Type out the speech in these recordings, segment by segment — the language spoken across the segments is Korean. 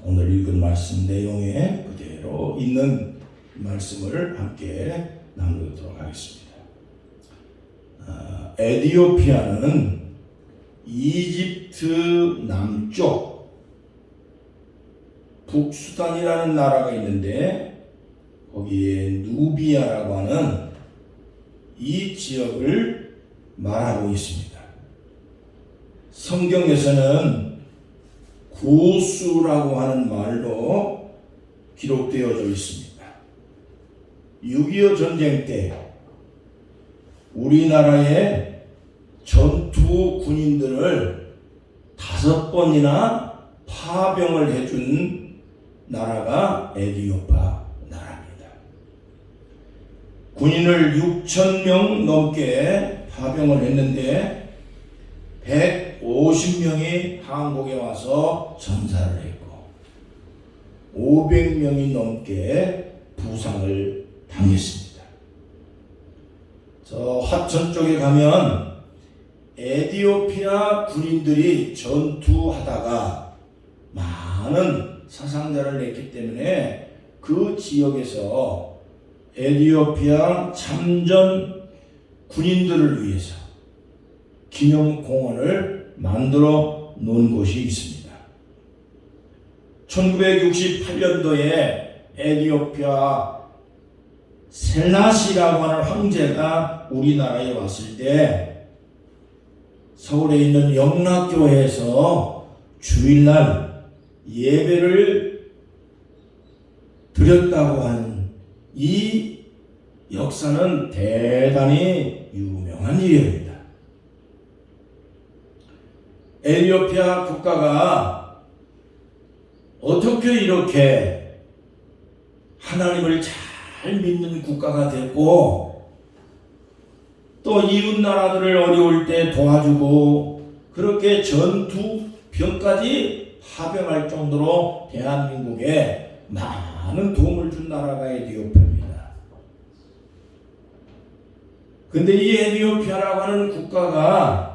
오늘 읽은 말씀 내용에 그대로 있는 말씀을 함께 나누도록 하겠습니다. 에티오피아는 이집트 남쪽 북수단이라는 나라가 있는데 거기에 누비아라고 하는 이 지역을 말하고 있습니다. 성경에서는 구스라고 하는 말로 기록되어져 있습니다. 6.25 전쟁 때 우리나라의 전투 군인들을 5번이나 파병을 해준 나라가 에티오피아 나라입니다. 군인을 6,000명 넘게 파병을 했는데 150명이 한국에 와서 전사를 했고 500명이 넘게 부상을 당했습니다. 저 화천 쪽에 가면 에티오피아 군인들이 전투하다가 많은 사상자를 냈기 때문에 그 지역에서 에티오피아 참전 군인들을 위해서 기념공원을 만들어 놓은 곳이 있습니다. 1968년도에 에티오피아 셀라시라고 하는 황제가 우리나라에 왔을 때 서울에 있는 영락교회에서 주일날 예배를 드렸다고 하는 이 역사는 대단히 유명한 일입니다. 에티오피아 국가가 어떻게 이렇게 하나님을 잘 믿는 국가가 됐고 또 이웃 나라들을 어려울 때 도와주고 그렇게 전투병까지 파병할 정도로 대한민국에 많은 도움을 준 나라가 에티오피아입니다. 근데 이 에티오피아라고 하는 국가가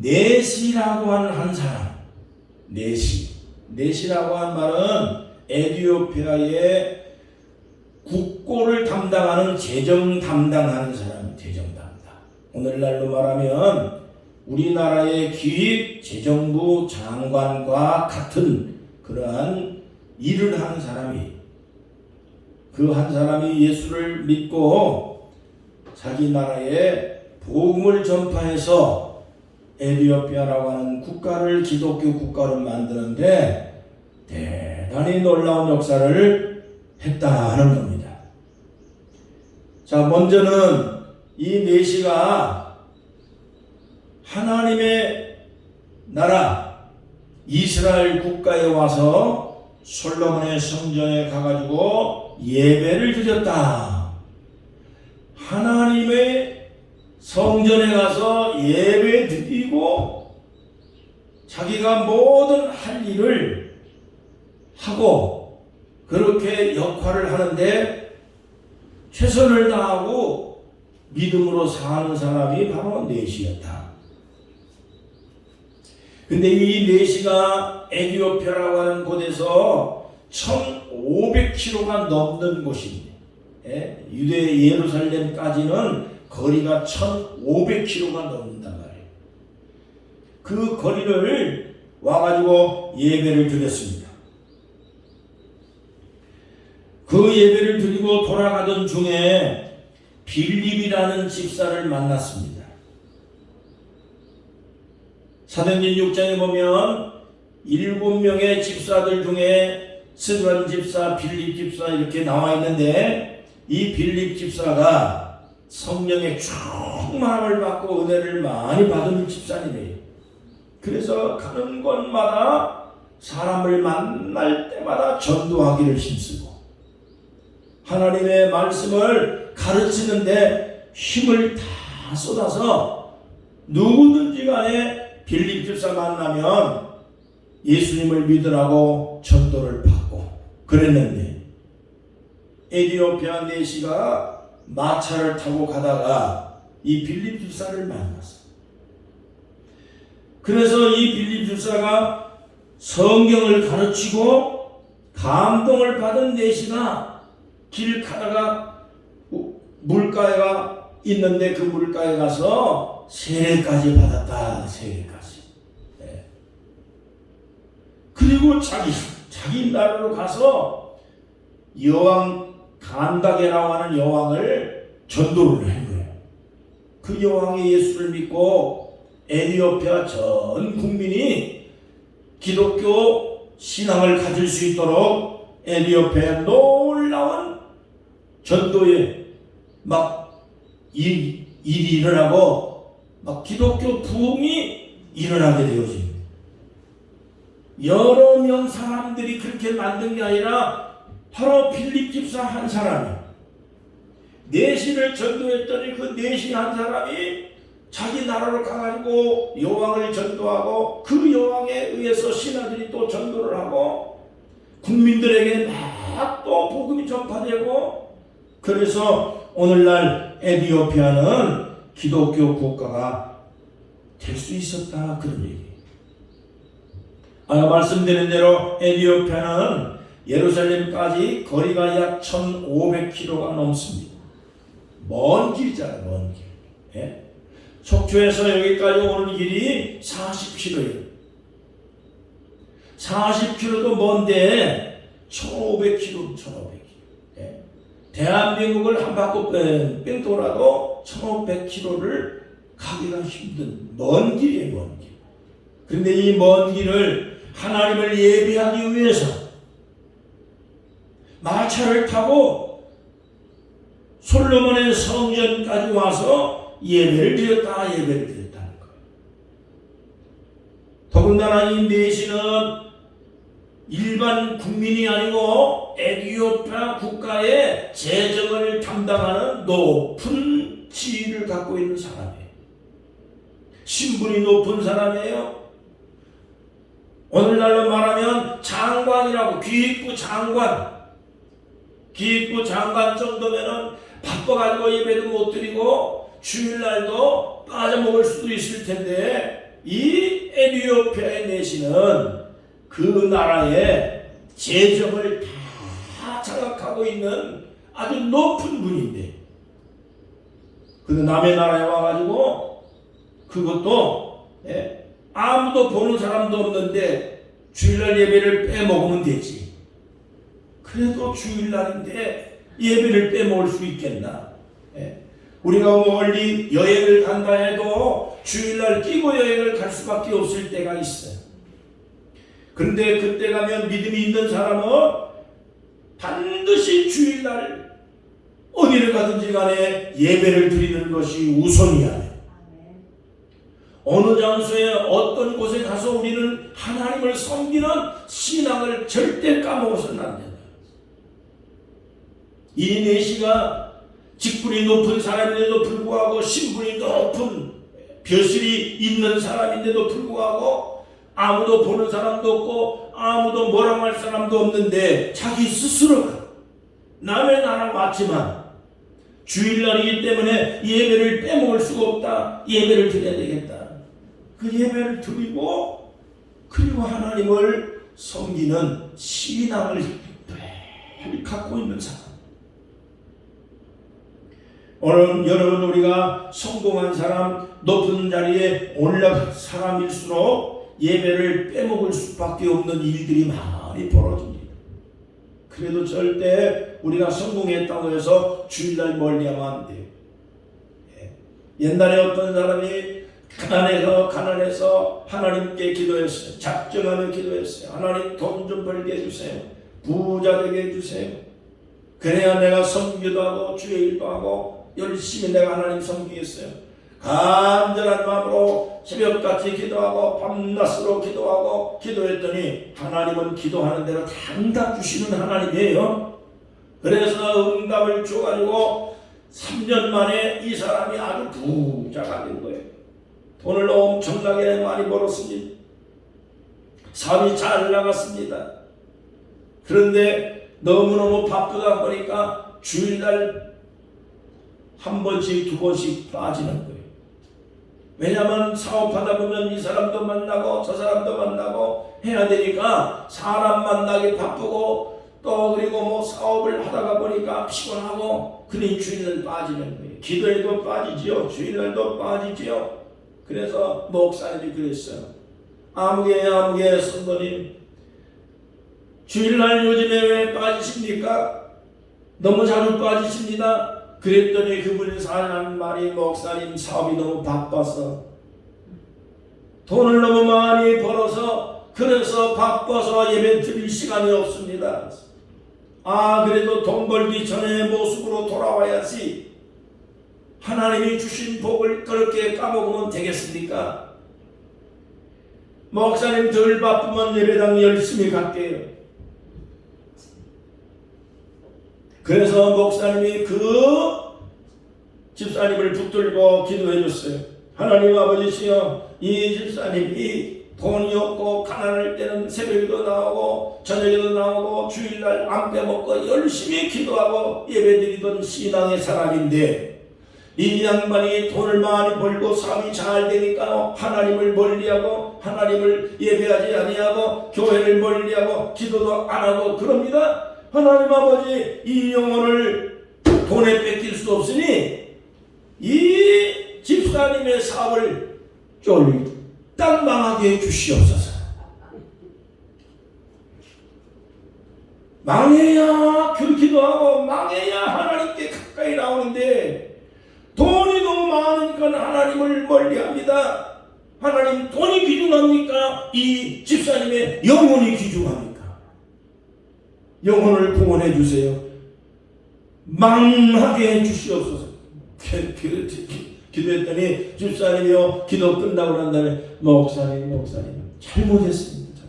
네시라고 하는 한 사람, 네시라고 한 말은 에티오피아의 국고를 담당하는 재정 담당하는 사람이 재정 담당. 오늘날로 말하면 우리나라의 기획재정부 장관과 같은 그러한 일을 하는 사람이 그 한 사람이 예수를 믿고 자기 나라에 복음을 전파해서 에티오피아라고 하는 국가를 기독교 국가로 만드는데 대단히 놀라운 역사를 했다는 겁니다. 자, 먼저는 이 네시가 하나님의 나라 이스라엘 국가에 와서 솔로몬의 성전에 가가지고 예배를 드렸다. 하나님의 성전에 가서 예배 드리고 자기가 모든 할 일을 하고 그렇게 역할을 하는데 최선을 다하고 믿음으로 사는 사람이 바로 네시였다. 근데 이 네시가 에티오피아라고 하는 곳에서 1,500km가 넘는 곳입니다. 유대 예루살렘까지는 거리가 1,500km가 넘는단 말이에요. 그 거리를 와가지고 예배를 드렸습니다. 그 예배를 드리고 돌아가던 중에 빌립이라는 집사를 만났습니다. 사도행전 6장에 보면 7명의 집사들 중에 스데반 집사, 빌립 집사 이렇게 나와 있는데 이 빌립 집사가 성령의 충만함을 받고 은혜를 많이 받은 집사님이에요. 그래서 가는 곳마다 사람을 만날 때마다 전도하기를 힘쓰고 하나님의 말씀을 가르치는데 힘을 다 쏟아서 누구든지 간에 빌립 집사 만나면 예수님을 믿으라고 전도를 받고 그랬는데 에티오피아 네시가 마차를 타고 가다가 이 빌립 집사를 만났어. 그래서 이 빌립 집사가 성경을 가르치고 감동을 받은 내시가 길 가다가 물가에가 있는데 그 물가에 가서 세례까지 받았다. 세례까지. 네. 그리고 자기 나라로 가서 여왕 간다게라고 하는 여왕을 전도를 한 거예요. 그 여왕이 예수를 믿고 에티오피아 전 국민이 기독교 신앙을 가질 수 있도록 에티오피아에 놀라운 전도에 막 일이 일어나고 막 기독교 부흥이 일어나게 되어집니다. 여러 명 사람들이 그렇게 만든 게 아니라 바로 필립 집사 한 사람이 내시를 전도했더니 그 내시 한 사람이 자기 나라로 가가지고 여왕을 전도하고 그 여왕에 의해서 신하들이 또 전도를 하고 국민들에게 막 또 복음이 전파되고 그래서 오늘날 에티오피아는 기독교 국가가 될 수 있었다 그런 얘기예요. 아까 말씀드린 대로 에티오피아는 예루살렘까지 거리가 약 1500km가 넘습니다. 먼 길이잖아요. 먼 길. 예? 속초에서 여기까지 오는 길이 40km예요. 40km도 먼데 1500km, 1500km. 예? 대한민국을 한 바퀴 뺑 돌아도 1500km를 가기가 힘든 먼 길이에요. 먼 길. 그런데 이 먼 길을 하나님을 예배하기 위해서 마차를 타고 솔로몬의 성전까지 와서 예배를 드렸다는 거예요. 더군다나 이 내시는 일반 국민이 아니고 에티오피아 국가의 재정을 담당하는 높은 지위를 갖고 있는 사람이에요. 신분이 높은 사람이에요. 오늘날로 말하면 장관이라고, 기획부 장관 정도면은 바빠가지고 예배도 못 드리고 주일날도 빠져먹을 수도 있을 텐데 이 에티오피아의 내시는 그 나라의 재정을 다 장악하고 있는 아주 높은 분인데 근데 남의 나라에 와가지고 그것도 아무도 보는 사람도 없는데 주일날 예배를 빼먹으면 되지. 그래도 주일날인데 예배를 빼먹을 수 있겠나? 우리가 멀리 여행을 간다 해도 주일날 끼고 여행을 갈 수밖에 없을 때가 있어요. 그런데 그때 가면 믿음이 있는 사람은 반드시 주일날 어디를 가든지 간에 예배를 드리는 것이 우선이야. 어느 장소에 어떤 곳에 가서 우리는 하나님을 섬기는 신앙을 절대 까먹어서는 안 된다. 이 내시가 직분이 높은 사람인데도 불구하고 신분이 높은 벼슬이 있는 사람인데도 불구하고 아무도 보는 사람도 없고 아무도 뭐라고 할 사람도 없는데 자기 스스로가 남의 나라 왔지만 주일날이기 때문에 예배를 빼먹을 수가 없다. 예배를 드려야 되겠다. 그 예배를 드리고 그리고 하나님을 섬기는 신앙을 늘 갖고 있는 사람. 오늘 여러분 우리가 성공한 사람, 높은 자리에 올라간 사람일수록 예배를 빼먹을 수밖에 없는 일들이 많이 벌어집니다. 그래도 절대 우리가 성공했다고 해서 주일날 멀리하면 안 돼요. 옛날에 어떤 사람이 가난해서 하나님께 기도했어요. 작정하며 기도했어요. 하나님 돈 좀 벌게 해주세요. 부자 되게 해주세요. 그래야 내가 섬기도 하고 주의 일도 하고 열심히 내가 하나님 섬기겠어요. 간절한 마음으로 새벽같이 기도하고 밤낮으로 기도하고 기도했더니 하나님은 기도하는 대로 다 응답 주시는 하나님이에요. 그래서 응답을 줘가지고 3년 만에 이 사람이 아주 부자가 된 거예요. 돈을 엄청나게 많이 벌었습니다. 삶이 잘 나갔습니다. 그런데 너무너무 바쁘다 보니까 주일날 한 번씩 두 번씩 빠지는 거예요. 왜냐하면 사업하다 보면 이 사람도 만나고 저 사람도 만나고 해야 되니까 사람 만나기 바쁘고 또 그리고 뭐 사업을 하다가 보니까 피곤하고 그러니 주일날 빠지는 거예요. 기도에도 빠지지요. 주일날도 빠지지요. 그래서 목사님이 그랬어요. 아무개 성도님, 주일날 요즘에 왜 빠지십니까? 너무 자주 빠지십니다. 그랬더니 그분이 하는 말이, 목사님 사업이 너무 바빠서 돈을 너무 많이 벌어서 그래서 바빠서 예배 드릴 시간이 없습니다. 그래도 돈 벌기 전에 모습으로 돌아와야지 하나님이 주신 복을 그렇게 까먹으면 되겠습니까? 목사님 덜 바쁘면 예배당 열심히 갈게요. 그래서 목사님이 그 집사님을 붙들고 기도해 줬어요. 하나님 아버지시여, 이 집사님이 돈이 없고 가난할 때는 새벽에도 나오고 저녁에도 나오고 주일날 안 빼먹고 열심히 기도하고 예배드리던 신앙의 사람인데 이 양반이 돈을 많이 벌고 삶이 잘 되니까 하나님을 멀리하고 하나님을 예배하지 아니하고 교회를 멀리하고 기도도 안 하고 그럽니다. 하나님 아버지, 이 영혼을 돈에 뺏길 수 없으니 이 집사님의 사업을 쫄딱 망하게 해주시옵소서. 망해야 기도하고 망해야 하나님께 가까이 나오는데 돈이 너무 많으니까 하나님을 멀리합니다. 하나님 돈이 귀중합니까? 이 집사님의 영혼이 귀중합니까? 영혼을 구원해 주세요. 망하게 해 주시옵소서. 기도했더니 집사님이요, 기도 끝나고 난 다음에 목사님 잘못했습니다.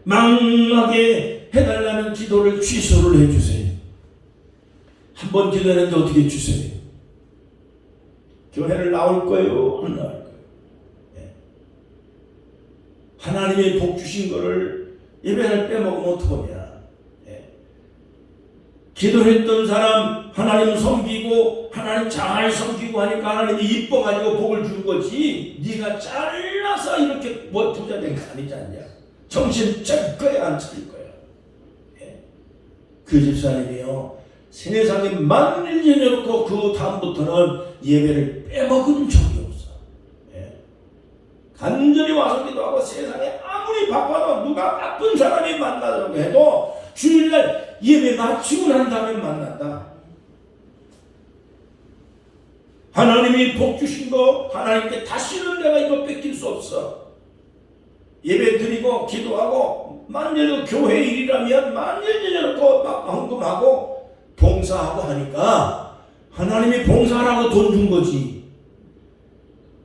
망하게 해달라는 기도를 취소를 해주세요. 한 번 기도했는데 어떻게 주세요? 교회를 나올 거예요? 안 나올 거예요? 네. 하나님이 복 주신 거를 예배를 빼먹으면 어떡하냐? 네. 기도했던 사람 하나님 섬기고 하나님 잘 섬기고 하니까 하나님이 이뻐가지고 복을 준 거지, 네가 잘나서 이렇게 뭐 부자 된 거 아니지 않냐? 정신 찰 거야 안 차릴 거야? 네. 그 집사님이요, 세상에 만일 지내놓고 그 다음부터는 예배를 빼먹은 적이 없어. 예. 간절히 와서 기도하고 세상에 아무리 바빠도 누가 바쁜 사람이 만나자고 해도 주일날 예배 마치고 난 다음에 만난다. 하나님이 복 주신 거 하나님께 다시는 내가 이거 뺏길 수 없어. 예배 드리고 기도하고 만일 교회 일이라면 만일 지내놓고 막 헌금하고 봉사하고 하니까 하나님이 봉사하라고 돈 준 거지.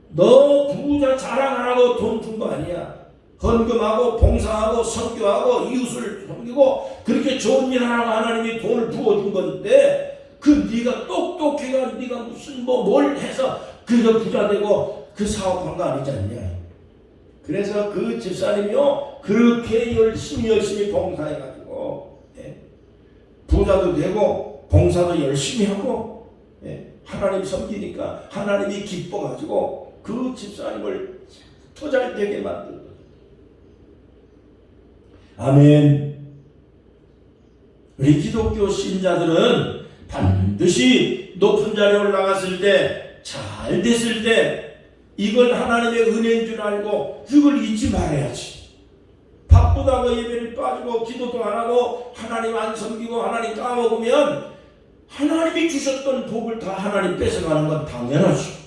너 부자 자랑하라고 돈 준 거 아니야. 헌금하고 봉사하고 선교하고 이웃을 섬기고 그렇게 좋은 일 하라고 하나님이 돈을 부어준 건데 그 네가 똑똑해가 네가 무슨 뭘 해서 그래서 부자 되고 그 사업한 거 아니지 않냐. 그래서 그 집사님이요, 그렇게 열심히 봉사해가지고 부자도 되고 봉사도 열심히 하고 하나님 섬기니까 하나님이 기뻐가지고 그 집사님을 더 잘 되게 만들고. 아멘. 우리 기독교 신자들은 반드시 높은 자리에 올라갔을 때, 잘 됐을 때 이걸 하나님의 은혜인 줄 알고 그걸 잊지 말아야지. 바쁘다고 예배를 빠지고 기도도 안 하고 하나님 안 섬기고 하나님 까먹으면 하나님이 주셨던 복을 다 하나님 뺏어가는 건 당연하죠.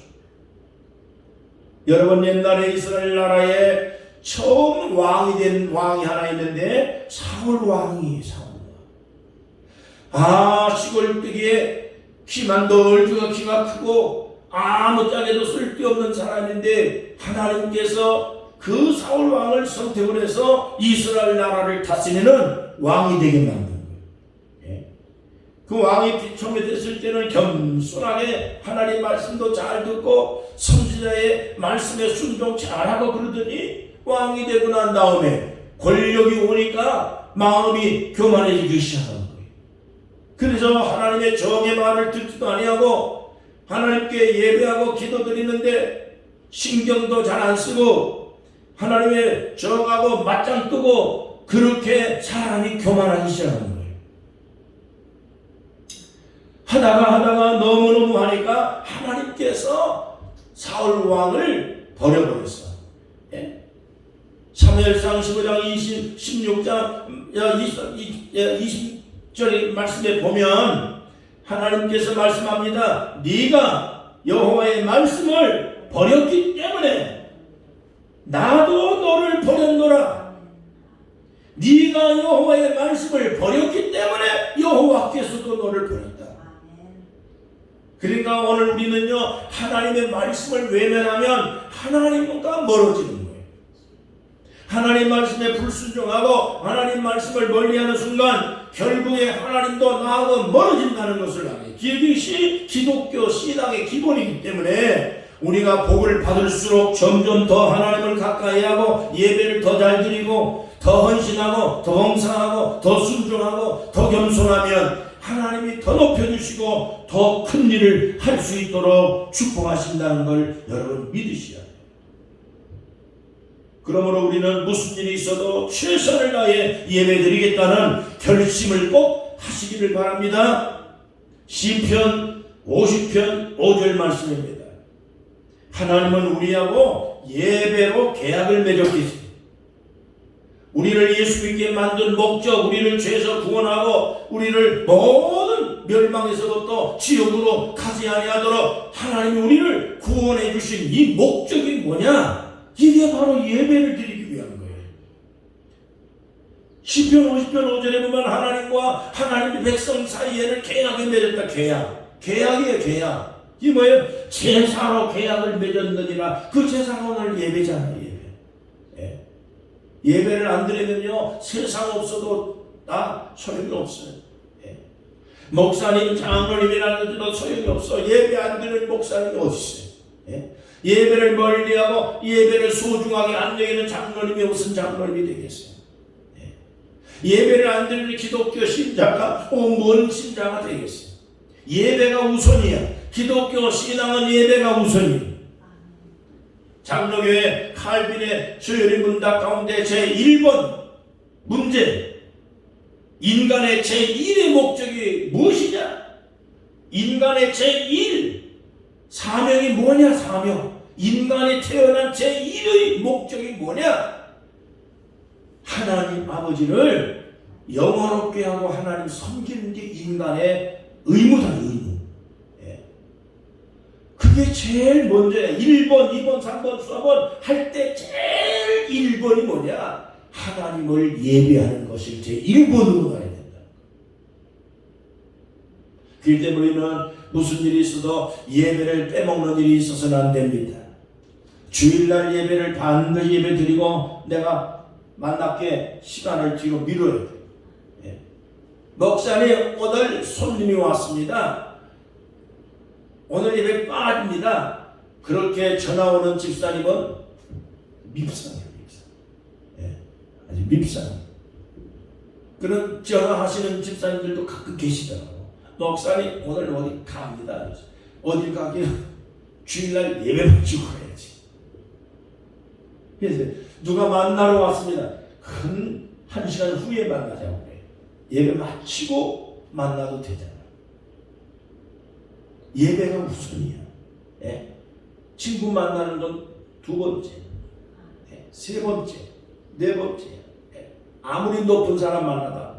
여러분, 옛날에 이스라엘 나라에 처음 왕이 된 왕이 하나 있는데 사울 왕이에요. 시골뜨기에 키만 널주가 키가 크고 아무짝에도 쓸데없는 사람인데 하나님께서 그 사울 왕을 선택을 해서 이스라엘 나라를 다스리는 왕이 되게 만든 거예요. 그 왕이 처음에 됐을 때는 겸손하게 하나님 말씀도 잘 듣고 선지자의 말씀에 순종 잘하고 그러더니 왕이 되고 난 다음에 권력이 오니까 마음이 교만해지기 시작한 거예요. 그래서 하나님의 정의 말을 듣지도 아니하고 하나님께 예배하고 기도드리는데 신경도 잘 안 쓰고 하나님의 정하고 맞짱 뜨고 그렇게 사람이 교만하기 시작하는 거예요. 하다가 너무너무 하니까 하나님께서 사울 왕을 버려버렸어. 예? 사무엘상 15장 16장 20절 말씀에 보면 하나님께서 말씀합니다. 네가 여호와의 말씀을 버렸기 때문에 나도 너를 버렸노라. 네가 여호와의 말씀을 버렸기 때문에 여호와께서도 너를 버렸다. 그러니까 오늘 우리는요, 하나님의 말씀을 외면하면 하나님과 멀어지는 거예요. 하나님 말씀에 불순종하고 하나님 말씀을 멀리하는 순간 결국에 하나님도 나하고 멀어진다는 것을 알아요. 이것이 기독교 신앙의 기본이기 때문에 우리가 복을 받을수록 점점 더 하나님을 가까이 하고 예배를 더 잘 드리고 더 헌신하고 더 봉사하고 더 순종하고 더 겸손하면 하나님이 더 높여주시고 더 큰 일을 할 수 있도록 축복하신다는 걸 여러분 믿으셔야 돼요. 그러므로 우리는 무슨 일이 있어도 최선을 다해 예배드리겠다는 결심을 꼭 하시기를 바랍니다. 시편 50편 5절 말씀입니다. 하나님은 우리하고 예배로 계약을 맺었겠습니다. 우리를 예수 믿게 만든 목적, 우리를 죄에서 구원하고 우리를 모든 멸망에서부터 지옥으로 가지 아니하도록 하나님이 우리를 구원해 주신 이 목적이 뭐냐? 이게 바로 예배를 드리기 위한 거예요. 시편 50편 5절에 보면 하나님과 하나님의 백성 사이에는 계약을 맺었다. 계약이에요. 계약. 이 뭐예요? 제사로 계약을 맺었느니라. 그 제사가 오늘 예배잖아요. 예배를 안 드리면요, 세상 없어도 다 소용이 없어요. 목사님, 장로님이라는데도 소용이 없어. 예배 안 드리는 목사님이 어디 있어요? 예배를 멀리하고 예배를 소중하게 안 여기는 장로님이 무슨 장로님이 되겠어요? 예배를 안 드리는 기독교 신자가 뭔 신자가 되겠어요? 예배가 우선이야. 기독교 신앙은 예배가 우선이에요. 장로교회 칼빈의 주요리 문답 가운데 제1번 문제, 인간의 제1의 목적이 무엇이냐? 인간의 제1 사명이 뭐냐? 사명. 인간이 태어난 제1의 목적이 뭐냐? 하나님 아버지를 영원롭게 하고 하나님 섬기는 게 인간의 의무다. 의무. 그게 제일 먼저야. 1번, 2번, 3번, 4번 할 때 제일 1번이 뭐냐? 하나님을 예배하는 것이 제 1번으로 가야 된다. 그렇기 때문에 우리는 무슨 일이 있어도 예배를 빼먹는 일이 있어서는 안 됩니다. 주일날 예배를 반드시 예배 드리고 내가 만납게 시간을 뒤로 미뤄야 돼요. 목사님, 오늘 손님이 왔습니다. 오늘 예배 빠집니다. 그렇게 전화 오는 집사님은 밉상이에요. 아주 밉상. 그런 전화하시는 집사님들도 가끔 계시더라고요. 목사님, 오늘 어디 갑니다. 어딜 가기요? 주일날 예배 마치고 가야지. 그래서 누가 만나러 왔습니다. 한 1시간 후에 만나자고 그래요. 예배 마치고 만나도 되잖아. 예배가 우선이야. 친구 만나는 건 2번째, 3번째, 4번째. 아무리 높은 사람 만나다.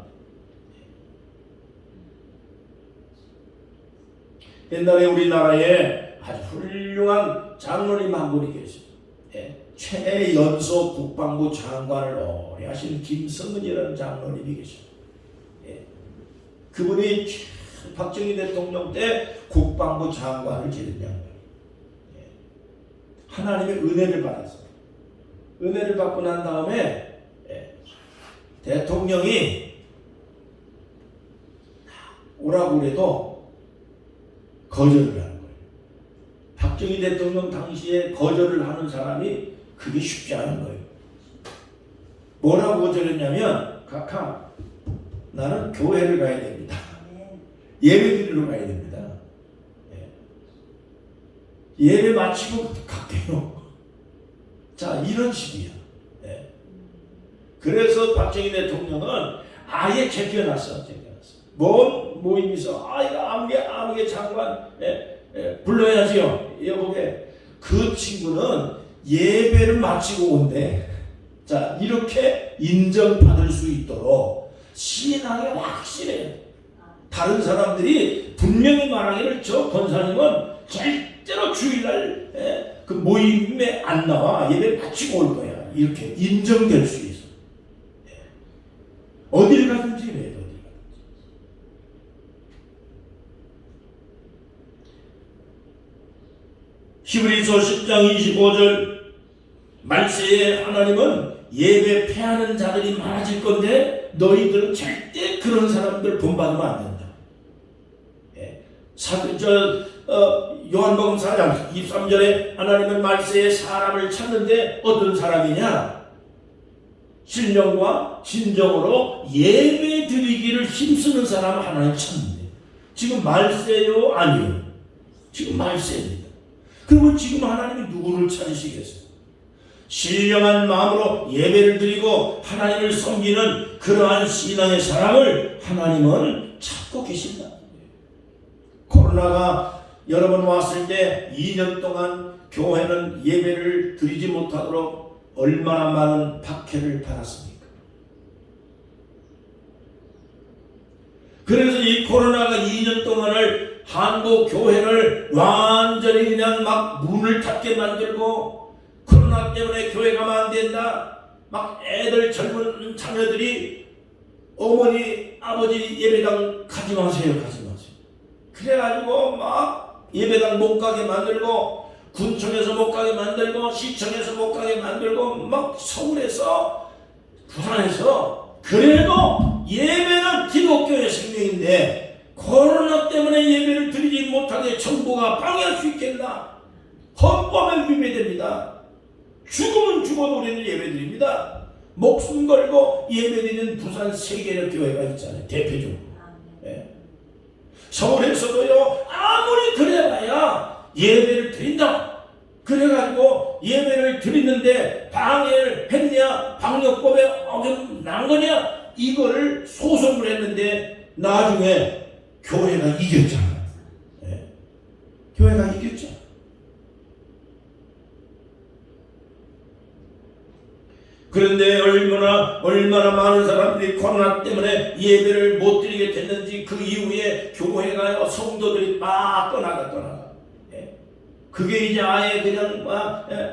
옛날에 우리나라에 아주 훌륭한 장로님 한 분이 계십니다. 최연소 국방부 장관을 오래 하신 김성은이라는 장로님이 계십니다. 그분이 박정희 대통령 때 국방부 장관을 지낸 양반이에요. 하나님의 은혜를 받았어요. 은혜를 받고 난 다음에 대통령이 오라고 해도 거절을 하는 거예요. 박정희 대통령 당시에 거절을 하는 사람이 그게 쉽지 않은 거예요. 뭐라고 거절했냐면, 각하, 나는 교회를 가야 됩니다. 예배 드리러 가야 됩니다. 예배 마치고 갈게요. 자, 이런 식이야. 예. 그래서 박정희 대통령은 아예 제껴놨어. 뭔 모임에서 이거 아무개 장관 불러야지요. 여보게 그 친구는 예배를 마치고 온대. 자, 이렇게 인정받을 수 있도록 신앙이 확실해. 다른 사람들이 분명히 말하기를 저 권사님은 절대로 주일날 그 모임에 안 나와. 예배 마치고 올 거야. 이렇게 인정될 수 있어. 어딜 가든지 그래. 어딜 가든지. 히브리서 10장 25절 말세에 하나님은 예배 패하는 자들이 많아질 건데 너희들은 절대 그런 사람들 본받으면 안 된다. 요한복음 4장 23절에 하나님은 말세에 사람을 찾는데 어떤 사람이냐? 신령과 진정으로 예배 드리기를 힘쓰는 사람을 하나님 찾는데 지금 말세요? 아니요. 지금 말세입니다. 그러면 지금 하나님이 누구를 찾으시겠어요? 신령한 마음으로 예배를 드리고 하나님을 섬기는 그러한 신앙의 사람을 하나님은 찾고 계신다. 코로나가 여러 번 왔을 때 2년 동안 교회는 예배를 드리지 못하도록 얼마나 많은 박해를 받았습니까? 그래서 이 코로나가 2년 동안을 한국 교회를 완전히 그냥 막 문을 닫게 만들고 코로나 때문에 교회 가면 안 된다. 막 애들 젊은 자녀들이 어머니 아버지 예배당 가지 마세요. 그래가지고 막 예배당 못 가게 만들고 군청에서 못 가게 만들고 시청에서 못 가게 만들고 막 서울에서 부산에서 그래도 예배는 기독교의 생명인데 코로나 때문에 예배를 드리지 못하게 정부가 방해할 수 있겠나? 헌법에 위배됩니다. 죽으면 죽어도 우리는 예배드립니다. 목숨 걸고 예배드리는 부산 세계의 교회가 있잖아요. 대표적으로. 예. 서울에서도요 아무리 그래봐야 예배를 드린다. 그래가지고 예배를 드리는데 방해를 했냐? 방역법에 어긋난 거냐? 이거를 소송을 했는데 나중에 교회가 이겼잖아요. 예. 교회가 이겼죠. 그런데 얼마나 많은 사람들이 코로나 때문에 예배를 못 드리게 됐는지 그 이후에 교회가요 성도들이 막 떠나가. 그게 이제 아예 그냥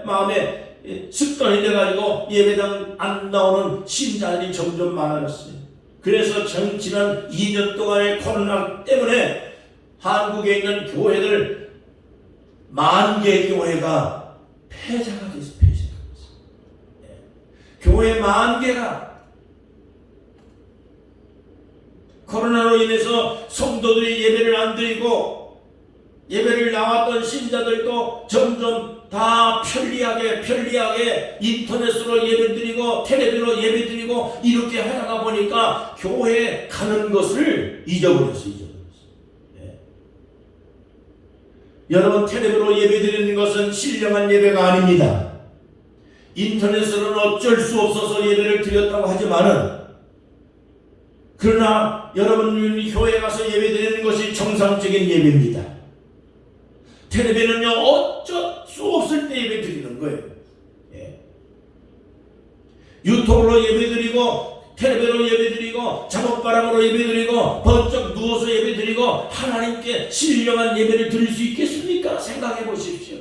마음에 습관이 돼가지고 예배당 안 나오는 신자들이 점점 많아졌어요. 그래서 지난 2년 동안의 코로나 때문에 한국에 있는 교회들 10,000개 교회가 폐자가 됐어요. 교회 10,000개가 코로나로 인해서 성도들이 예배를 안 드리고 예배를 나왔던 신자들도 점점 다 편리하게 인터넷으로 예배드리고 텔레비로 예배드리고 이렇게 하다가 보니까 교회에 가는 것을 잊어버렸어요. 네. 여러분 텔레비로 예배드리는 것은 신령한 예배가 아닙니다. 인터넷으로는 어쩔 수 없어서 예배를 드렸다고 하지만은 그러나 여러분이 교회에 가서 예배 드리는 것이 정상적인 예배입니다. 텔레비는요 어쩔 수 없을 때 예배 드리는 거예요. 예. 유튜브로 예배 드리고 텔레비로 예배 드리고 작업바람으로 예배 드리고 번쩍 누워서 예배 드리고 하나님께 신령한 예배를 드릴 수 있겠습니까? 생각해 보십시오.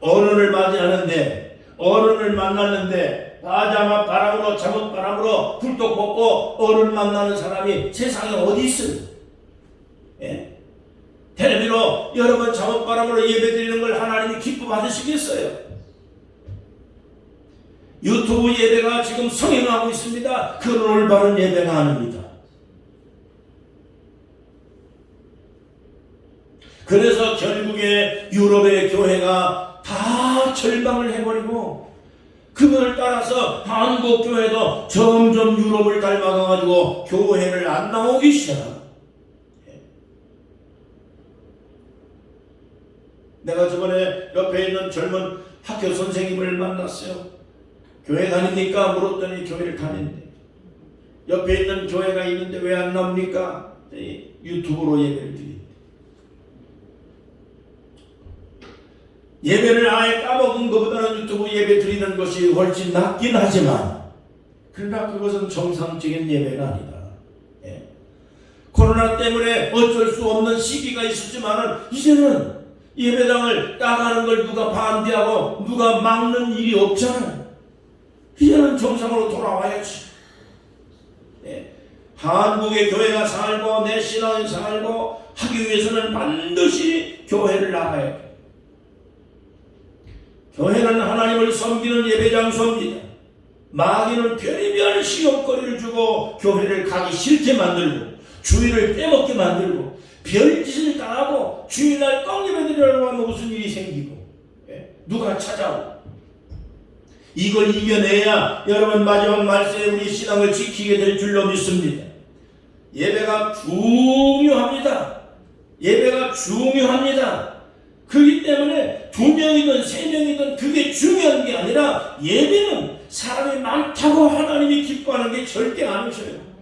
어른을 맞이하는데 어른을 만났는데 파자마 바람으로 잠옷 바람으로 굴뚝 벗고 어른 만나는 사람이 세상에 어디 있어요? 예? 텔레비로 여러분 잠옷 바람으로 예배드리는 걸 하나님이 기뻐 받으시겠어요? 유튜브 예배가 지금 성행하고 있습니다. 그런 올바른 예배가 아닙니다. 그래서 결국에 유럽의 교회가 다 절망을 해버리고 그것을 따라서 한국 교회도 점점 유럽을 닮아가가지고 교회를 안 나오기 시작합니다. 내가 저번에 옆에 있는 젊은 학교 선생님을 만났어요. 교회 다닙니까? 물었더니 교회를 다닌대. 옆에 있는 교회가 있는데 왜 안 나옵니까? 유튜브로 예배를 드린대. 예배를 아예 까먹은 것보다는 유튜브 예배 드리는 것이 훨씬 낫긴 하지만, 그러나 그것은 정상적인 예배가 아니다. 예. 코로나 때문에 어쩔 수 없는 시기가 있었지만은 이제는 예배당을 나가는 걸 누가 반대하고 누가 막는 일이 없잖아요. 이제는 정상으로 돌아와야지. 예. 한국의 교회가 살고 내 신앙이 살고 하기 위해서는 반드시 교회를 나가야 돼. 교회는 하나님을 섬기는 예배 장소입니다. 마귀는 별의별 시험거리를 주고 교회를 가기 싫게 만들고 주일을 빼먹게 만들고 별짓을 당하고 주일날 떡예배 드리려고 하면 무슨 일이 생기고, 누가 찾아오고. 이걸 이겨내야 여러분 마지막 말세에 우리 신앙을 지키게 될 줄로 믿습니다. 예배가 중요합니다. 예배가 중요합니다. 그렇기 때문에 2명이든 3명이든 그게 중요한 게 아니라, 예배는 사람이 많다고 하나님이 기뻐하는 게 절대 아니셔요.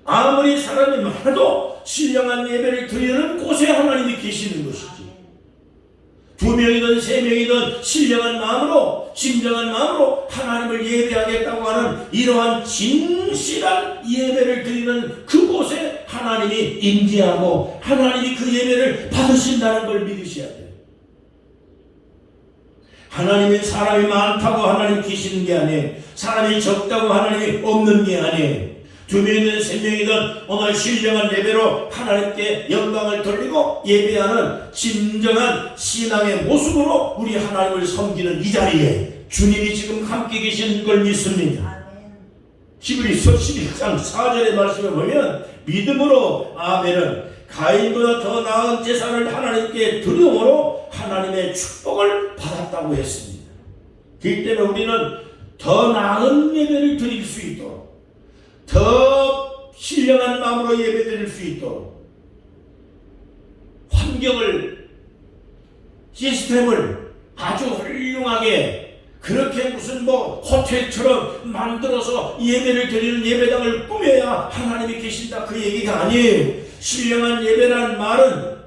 아무리 사람이 많아도 신령한 예배를 드리는 곳에 하나님이 계시는 것이지. 2명이든 3명이든 신령한 마음으로, 진정한 마음으로 하나님을 예배하겠다고 하는 이러한 진실한 예배를 드리는 그곳에 하나님이 임재하고 하나님이 그 예배를 받으신다는 걸 믿으셔야 돼요. 하나님은 사람이 많다고 하나님 계시는 게 아니에요. 사람이 적다고 하나님이 없는 게 아니에요. 2명이든 3명이든 오늘 신령한 예배로 하나님께 영광을 돌리고 예배하는 진정한 신앙의 모습으로 우리 하나님을 섬기는 이 자리에 주님이 지금 함께 계신 걸 믿습니다. 히브리서 11장 4절의 말씀을 보면, 믿음으로 아벨은 가인보다 더 나은 제사를 하나님께 드림으로 하나님의 축복을 받았다고 했습니다. 그렇기 때문에 우리는 더 나은 예배를 드릴 수 있도록, 더 신령한 마음으로 예배드릴 수 있도록 환경을, 시스템을 아주 훌륭하게, 그렇게 무슨 호텔처럼 만들어서 예배를 드리는 예배당을 꾸며야 하나님이 계신다, 그 얘기가 아니에요. 신령한 예배란 말은,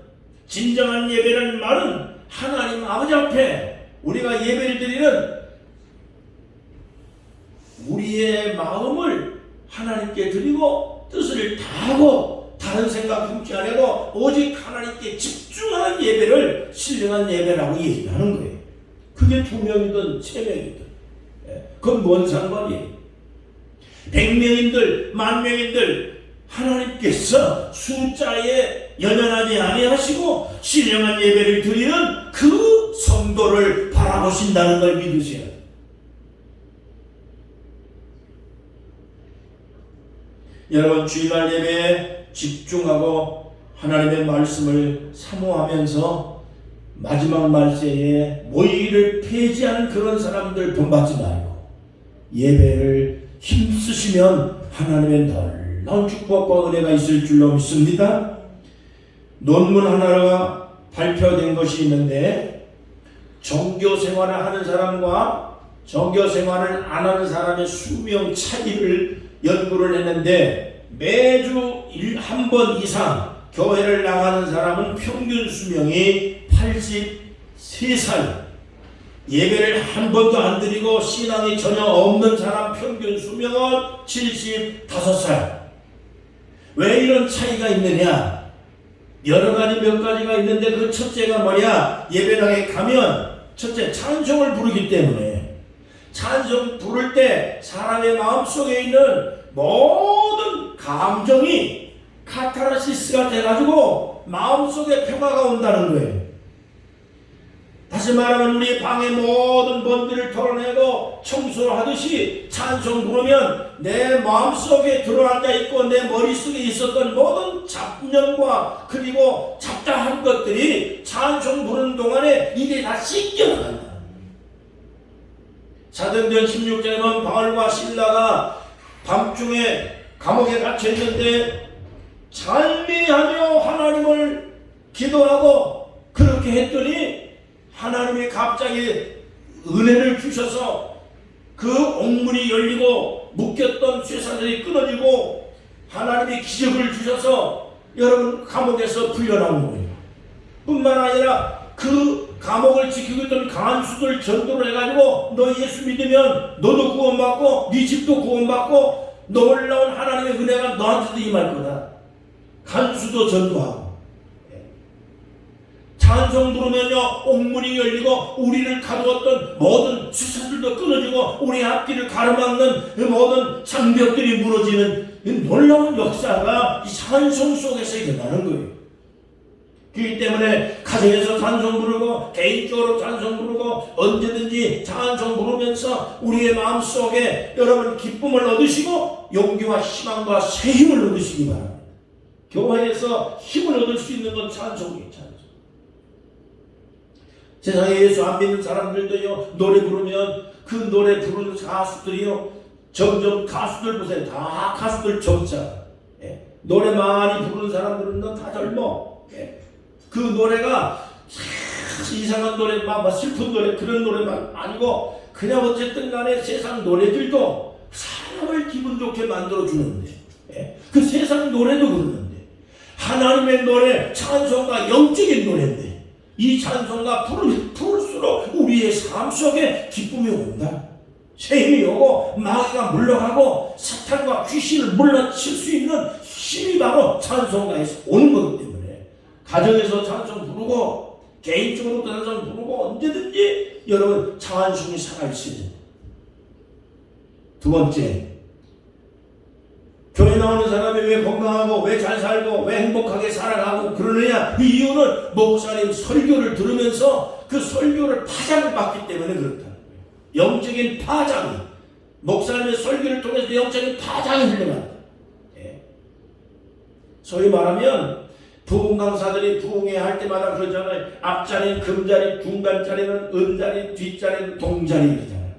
진정한 예배란 말은 하나님 아버지 앞에 우리가 예배를 드리는 우리의 마음을 하나님께 드리고 뜻을 다하고 다른 생각 품지 않아도 오직 하나님께 집중하는 예배를 신령한 예배라고 얘기하는 거예요. 그게 2명이든 3명이든 그건 뭔 상관이에요. 100명인들 10,000명인들 하나님께서 숫자에 연연하지 아니하시고 신령한 예배를 드리는 그 성도를 바라보신다는 걸 믿으셔야 돼요. 여러분, 주일날 예배에 집중하고 하나님의 말씀을 사모하면서 마지막 말세에 모이기를 폐지하는 그런 사람들 본받지 말고 예배를 힘쓰시면 하나님의 놀라운 축복과 은혜가 있을 줄로 믿습니다. 논문 하나가 발표된 것이 있는데, 종교생활을 하는 사람과 종교생활을 안 하는 사람의 수명 차이를 연구를 했는데, 매주 한 번 이상 교회를 나가는 사람은 평균 수명이 83살, 예배를 한 번도 안 드리고 신앙이 전혀 없는 사람 평균 수명은 75살. 왜 이런 차이가 있느냐? 여러 가지 몇 가지가 있는데, 그 첫째가 뭐냐? 예배당에 가면 첫째 찬송을 부르기 때문에, 찬송 부를 때 사람의 마음속에 있는 모든 감정이 카타르시스가 돼가지고 마음속에 평화가 온다는 거예요. 다시 말하면 우리 방의 모든 번들을 털어내고 청소를 하듯이 찬송 부르면 내 마음속에 들어앉아 있고 내 머릿속에 있었던 모든 잡념과 그리고 잡다한 것들이 찬송 부르는 동안에 이게 다 씻겨나간다. 사도행전 16장에 보면 바울과 실라가 밤중에 감옥에 갇혀있는데 찬미하며 하나님을 기도하고 그렇게 했더니 하나님이 갑자기 은혜를 주셔서 그 옥문이 열리고 묶였던 쇠사슬이 끊어지고 하나님이 기적을 주셔서 여러분 감옥에서 풀려나온 거예요. 뿐만 아니라 그 감옥을 지키고 있던 간수들 전도를 해가지고 너 예수 믿으면 너도 구원받고 네 집도 구원받고 놀라운 하나님의 은혜가 너한테도 임할 거다. 간수도 전도하고 찬송 부르면요 옥문이 열리고 우리를 가두었던 모든 수사들도 끊어지고 우리 앞길을 가로막는 모든 장벽들이 무너지는 놀라운 역사가 이 찬송 속에서 일어나는 거예요. 그렇기 때문에 가정에서 찬송 부르고 개인적으로 찬송 부르고 언제든지 찬송 부르면서 우리의 마음속에 여러분 기쁨을 얻으시고 용기와 희망과 새 힘을 얻으시기 바랍니다. 교회에서 힘을 얻을 수 있는 건 찬송이에요. 찬송. 세상에 예수 안 믿는 사람들도요 노래 부르면 그 노래 부르는 가수들이요 점점 가수들 보세요. 다 가수들 젊잖아. 노래 많이 부르는 사람들은 다 젊어. 그 노래가 이상한 노래 막 슬픈 노래 그런 노래만 아니고 그냥 어쨌든 간에 세상 노래들도 사람을 기분 좋게 만들어 주는데 그 세상 노래도 그러는데 하나님의 노래 찬송가 영적인 노래인데 이 찬송가 부를수록 우리의 삶 속에 기쁨이 온다. 새 힘이 오고 마귀가 물러가고 사탄과 귀신을 물러칠 수 있는 힘이 바로 찬송가에서 오는 거기 때문에 가정에서 찬송 부르고 개인적으로 찬송 부르고 언제든지 여러분 찬송이 살아있어야 됩니다. 두 번째, 교회 나오는 사람이 왜 건강하고 왜 잘 살고 왜 행복하게 살아가고 그러느냐? 이 이유는 목사님 설교를 들으면서 그 설교를 파장을 받기 때문에 그렇다는 거예요. 영적인 파장이 목사님의 설교를 통해서 영적인 파장이 흘러간다. 소위 말하면 부흥 강사들이 부흥회 할 때마다 그러잖아요. 앞자리는 금자리, 중간자리는 은자리, 뒷자리는 동자리 그러잖아요.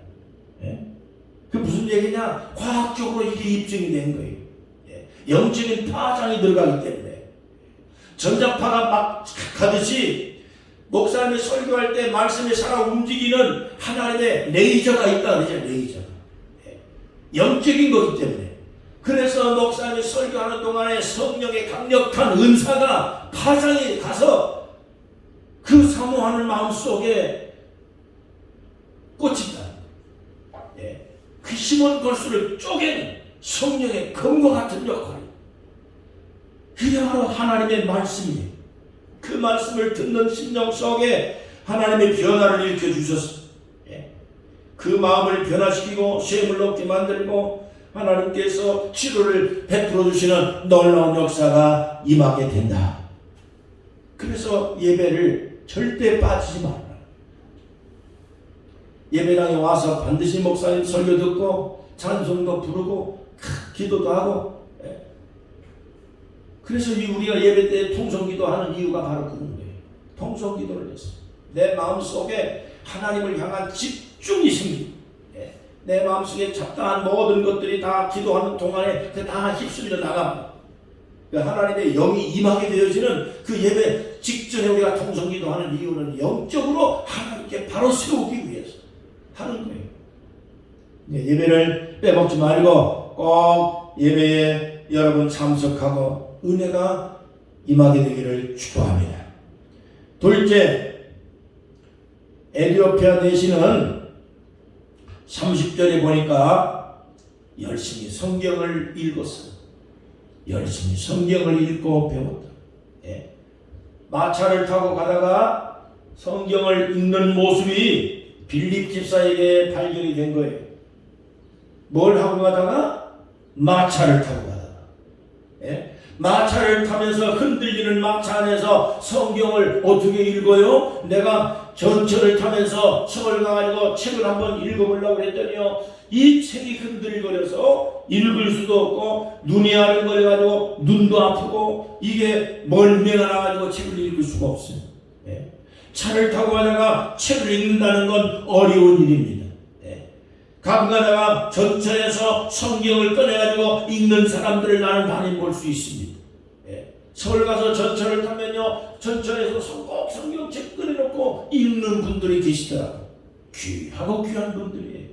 그 무슨 얘기냐? 과학적으로 이게 입증이 된 거예요. 영적인 파장이 들어가기 때문에 전자파가 막 가듯이 목사님이 설교할 때 말씀에 살아 움직이는 하나님의 레이저가 있다 그러죠. 레이저가 영적인 거기 때문에 그래서 목사님이 설교하는 동안에 성령의 강력한 은사가 파장이 가서 그 사모하는 마음속에 꽂힌다. 그 심은 골수를 쪼개는 성령의 검과 같은 역할이 그게 바로 하나님의 말씀이에요. 그 말씀을 듣는 심령 속에 하나님의 변화를 일으켜주셨어. 그 마음을 변화시키고 쉼을 얻게 만들고 하나님께서 치료를 베풀어 주시는 놀라운 역사가 임하게 된다. 그래서 예배를 절대 빠지지 말라. 예배당에 와서 반드시 목사님 설교 듣고 찬송도 부르고 기도도 하고 그래서 우리가 예배 때 통성기도 하는 이유가 바로 그런 거예요. 통성기도를 해서 내 마음속에 하나님을 향한 집중이 생기고 내 마음속에 잡다한 모든 것들이 다 기도하는 동안에 다 휩쓸려 나가고 하나님의 영이 임하게 되어지는 그 예배 직전에 우리가 통성기도 하는 이유는 영적으로 하나님께 바로 세우기 위해서 하는 거예요. 예배를 빼먹지 말고 꼭 예배에 여러분 참석하고 은혜가 임하게 되기를 축복합니다. 둘째, 에티오피아 내시는 30절에 보니까 열심히 성경을 읽었어요. 열심히 성경을 읽고 배웠다. 마차를 타고 가다가 성경을 읽는 모습이 빌립 집사에게 발견이 된 거예요. 뭘 하고 가다가? 마차를 타고 가다가. 마차를 타면서 흔들리는 마차 안에서 성경을 어떻게 읽어요? 내가 전철을 타면서 서울 가가지고 책을 한번 읽어보려고 했더니요, 이 책이 흔들거려서 읽을 수도 없고 눈이 아른거려가지고 눈도 아프고 이게 멀미가 나가지고 책을 읽을 수가 없어요. 차를 타고 가다가 책을 읽는다는 건 어려운 일입니다. 가끔 가다가 전철에서 성경을 꺼내가지고 읽는 사람들을 나는 많이 볼 수 있습니다. 서울 가서 전철을 타면요, 전철에서 꼭 성경책 꺼내놓고 읽는 분들이 계시더라고요. 귀하고 귀한 분들이에요.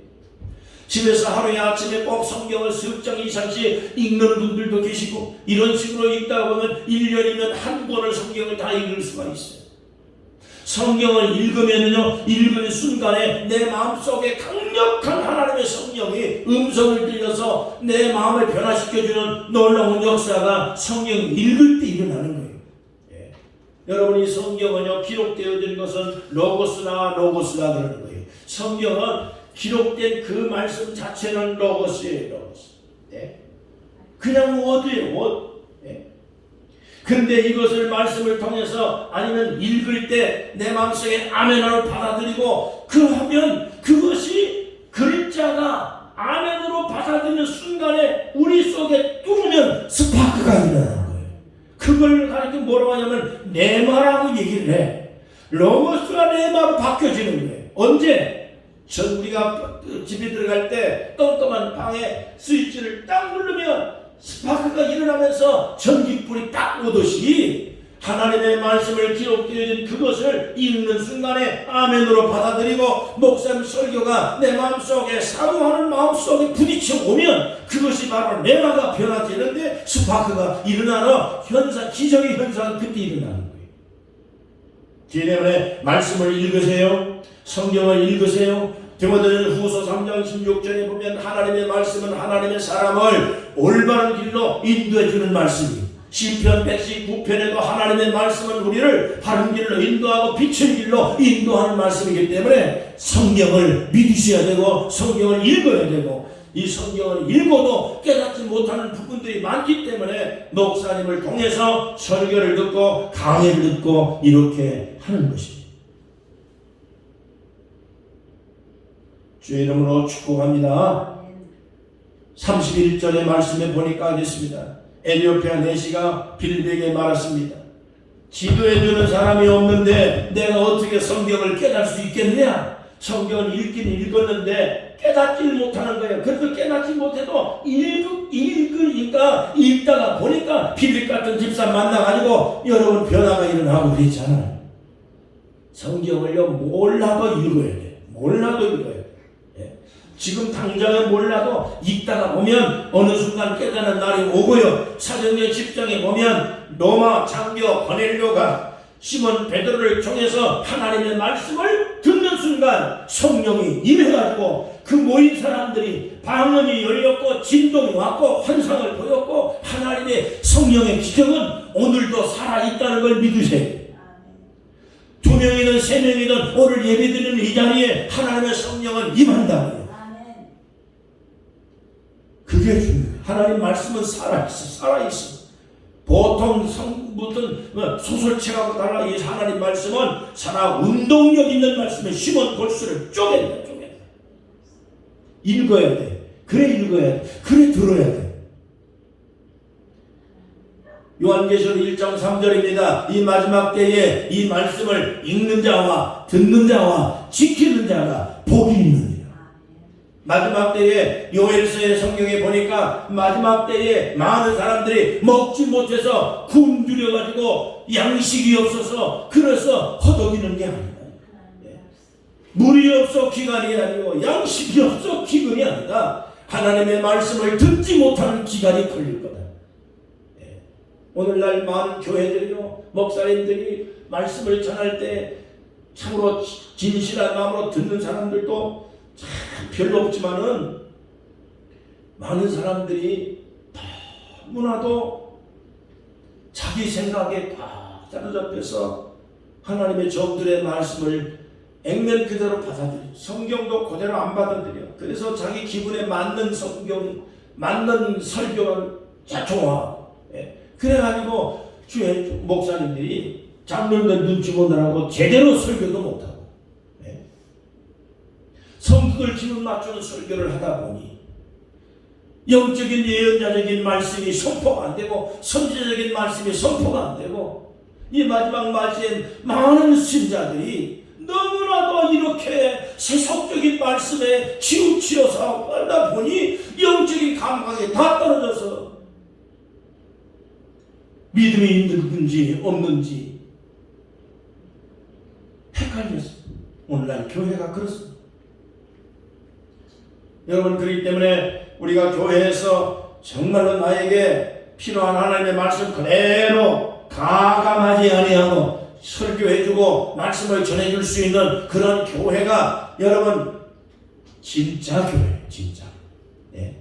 집에서 하루에 아침에 꼭 성경을 10장 이상씩 읽는 분들도 계시고, 이런 식으로 읽다 보면 1년이면 한 권을 성경을 다 읽을 수가 있어요. 성경을 읽으면요, 읽는 순간에 내 마음속에 강력한 하나님의 성령이 음성을 들려서 내 마음을 변화시켜주는 놀라운 역사가 성경 읽을 때 일어나는 거예요. 예. 여러분이 성경은요, 기록되어진 것은 로고스나 그러는 거예요. 성경은 기록된 그 말씀 자체는 로고스예요, 로고스. 예. 그냥 워드예요, 워드. 근데 이것을 말씀을 통해서 아니면 읽을 때 내 마음속에 아멘으로 받아들이고, 그하면 그것이 글자가 아멘으로 받아들이는 순간에 우리 속에 뚫으면 스파크가 일어나는 거예요. 그걸 가리켜 뭐라고 하냐면 네마라고 얘기를 해. 로고스가 네마로 바뀌어지는 거예요. 언제? 전 우리가 집에 들어갈 때 똥똥한 방에 스위치를 딱 누르면 스파크가 일어나면서 전기불이 딱 오듯이 하나님의 말씀을 기록되어진 그것을 읽는 순간에 아멘으로 받아들이고, 목사님 설교가 내 마음속에 사모하는 마음속에 부딪혀 오면 그것이 바로 내마가 변화되는데 스파크가 일어나는 현상, 기적의 현상은 그때 일어나는 거예요. 기념에 말씀을 읽으세요. 성경을 읽으세요. 디모데후서 3장 16절에 보면 하나님의 말씀은 하나님의 사람을 올바른 길로 인도해 주는 말씀이, 시편 119편에도 하나님의 말씀은 우리를 바른 길로 인도하고 빛의 길로 인도하는 말씀이기 때문에 성경을 믿으셔야 되고 성경을 읽어야 되고, 이 성경을 읽어도 깨닫지 못하는 부분들이 많기 때문에 목사님을 통해서 설교를 듣고 강의를 듣고 이렇게 하는 것입니다. 주의 이름으로 축복합니다. 31절의 말씀에 보니까 하겠습니다. 에티오피아 내시가 빌백에 말했습니다. 지도해주는 사람이 없는데 내가 어떻게 성경을 깨달을 수 있겠느냐? 성경을 읽긴 읽었는데 깨닫지 못하는 거예요. 그래도 깨닫지 못해도 읽으니까 읽다가 보니까 빌백 같은 집사 만나가지고 여러분 변화가 일어나고 그랬잖아요. 성경을요, 몰라도 읽어야 돼요. 몰라도 읽어야 돼요. 지금 당장은 몰라도 읽다가 보면 어느 순간 깨닫는 날이 오고요. 사도행전 10장에 보면 로마 장교 고넬료가 시몬 베드로를 통해서 하나님의 말씀을 듣는 순간 성령이 임해가지고 그 모인 사람들이 방언이 열렸고 진동이 왔고 환상을 보였고, 하나님의 성령의 기적은 오늘도 살아있다는 걸 믿으세요. 2명이든 3명이든 오늘 예배드리는 이 자리에 하나님의 성령은 임한다고요. 그게 중요해요. 하나님 말씀은 살아있어. 보통 무슨 소설책하고 달라 이 하나님 말씀은 살아 운동력 있는 말씀에 시몬 골수를 쪼갠다. 읽어야 돼. 그래 읽어야 돼. 그래 들어야 돼. 요한계시록 1장 3절입니다. 이 마지막 때에 이 말씀을 읽는 자와 듣는 자와 지키는 자가 복이 있느니라. 마지막 때에 요엘서의 성경에 보니까 마지막 때에 많은 사람들이 먹지 못해서 굶주려가지고 양식이 없어서 그래서 허덕이는 게 아니다. 물이 없어 기간이 아니고 양식이 없어 기근이 아니다. 하나님의 말씀을 듣지 못하는 기간이 걸릴 거다. 오늘날 많은 교회들이요, 목사님들이 말씀을 전할 때 참으로 진실한 마음으로 듣는 사람들도 참 별로 없지만은 많은 사람들이 너무나도 자기 생각에 꽉 사로잡혀서 하나님의 종들의 말씀을 액면 그대로 받아들여, 성경도 그대로 안 받아들여. 그래서 자기 기분에 맞는 성경, 맞는 설교를 자초하고, 그래가지고 주의 목사님들이 장로들 눈치 보느라고 제대로 설교도 못하고, 성격을 기분 맞추는 설교를 하다 보니 영적인 예언자적인 말씀이 선포가 안 되고 선지자적인 말씀이 선포가 안 되고, 이 마지막 말씀에 많은 신자들이 너무나도 이렇게 세속적인 말씀에 치우치어서 하다 보니 영적인 감각이 다 떨어져서 믿음이 있는지 없는지 헷갈렸어요. 오늘날 교회가 그렇습니다. 여러분, 그렇기 때문에 우리가 교회에서 정말로 나에게 필요한 하나님의 말씀 그대로 가감하지 아니하고 설교해주고 말씀을 전해줄 수 있는 그런 교회가 여러분 진짜 교회, 진짜. 네.